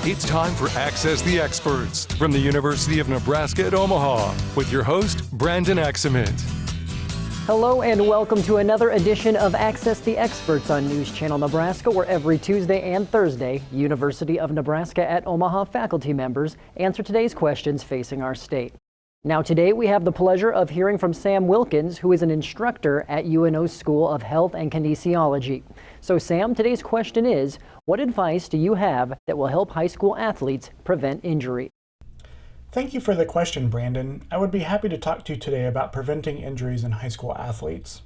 It's time for Access the Experts from the University of Nebraska at Omaha with your host, Brandon Axement. Hello and welcome to another edition of Access the Experts on News Channel Nebraska, where every Tuesday and Thursday, University of Nebraska at Omaha faculty members answer today's questions facing our state. Now today we have the pleasure of hearing from Sam Wilkins, who is an instructor at UNO's School of Health and Kinesiology. So Sam, today's question is, what advice do you have that will help high school athletes prevent injury? Thank you for the question, Brandon. I would be happy to talk to you today about preventing injuries in high school athletes.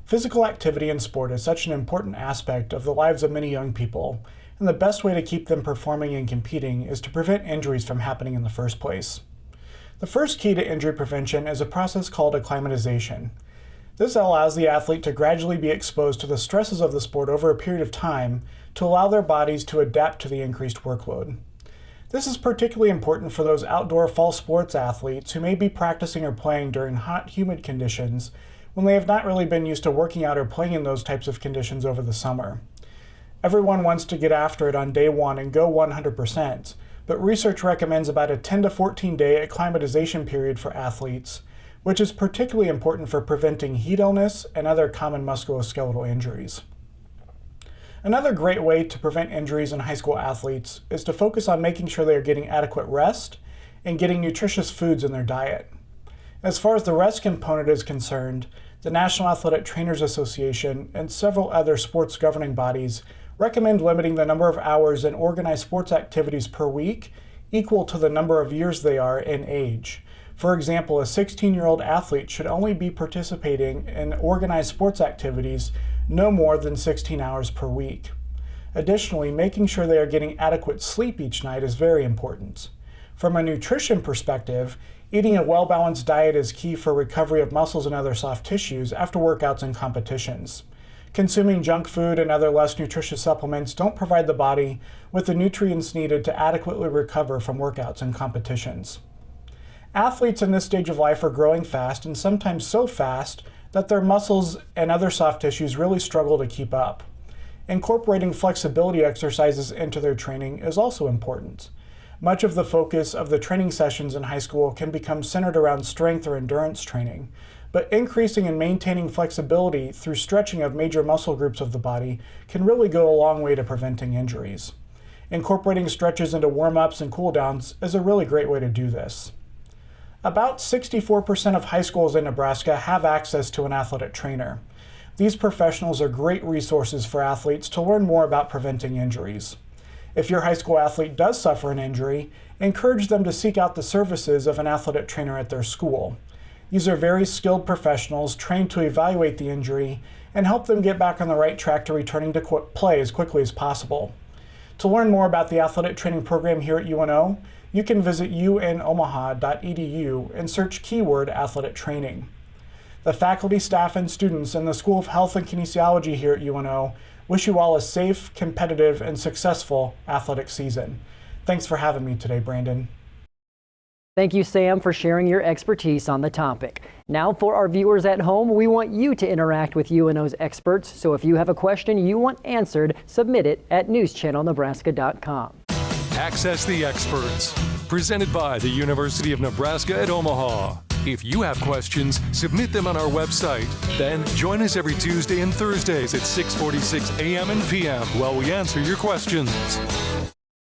Physical activity in sport is such an important aspect of the lives of many young people, and the best way to keep them performing and competing is to prevent injuries from happening in the first place. The first key to injury prevention is a process called acclimatization. This allows the athlete to gradually be exposed to the stresses of the sport over a period of time to allow their bodies to adapt to the increased workload. This is particularly important for those outdoor fall sports athletes who may be practicing or playing during hot, humid conditions when they have not really been used to working out or playing in those types of conditions over the summer. Everyone wants to get after it on day one and go 100%, but research recommends about a 10 to 14 day acclimatization period for athletes, which is particularly important for preventing heat illness and other common musculoskeletal injuries. Another great way to prevent injuries in high school athletes is to focus on making sure they are getting adequate rest and getting nutritious foods in their diet. As far as the rest component is concerned, the National Athletic Trainers Association and several other sports governing bodies recommend limiting the number of hours in organized sports activities per week equal to the number of years they are in age. For example, a 16-year-old athlete should only be participating in organized sports activities no more than 16 hours per week. Additionally, making sure they are getting adequate sleep each night is very important. From a nutrition perspective, eating a well-balanced diet is key for recovery of muscles and other soft tissues after workouts and competitions. Consuming junk food and other less nutritious supplements don't provide the body with the nutrients needed to adequately recover from workouts and competitions. Athletes in this stage of life are growing fast, and sometimes so fast that their muscles and other soft tissues really struggle to keep up. Incorporating flexibility exercises into their training is also important. Much of the focus of the training sessions in high school can become centered around strength or endurance training, but increasing and maintaining flexibility through stretching of major muscle groups of the body can really go a long way to preventing injuries. Incorporating stretches into warm-ups and cool-downs is a really great way to do this. About 64% of high schools in Nebraska have access to an athletic trainer. These professionals are great resources for athletes to learn more about preventing injuries. If your high school athlete does suffer an injury, encourage them to seek out the services of an athletic trainer at their school. These are very skilled professionals trained to evaluate the injury and help them get back on the right track to returning to play as quickly as possible. To learn more about the athletic training program here at UNO, you can visit unomaha.edu and search keyword athletic training. The faculty, staff, and students in the School of Health and Kinesiology here at UNO wish you all a safe, competitive, and successful athletic season. Thanks for having me today, Brandon. Thank you, Sam, for sharing your expertise on the topic. Now, for our viewers at home, we want you to interact with UNO's experts. So if you have a question you want answered, submit it at newschannelnebraska.com. Access the Experts, presented by the University of Nebraska at Omaha. If you have questions, submit them on our website. Then join us every Tuesday and Thursdays at 6:46 a.m. and p.m. while we answer your questions.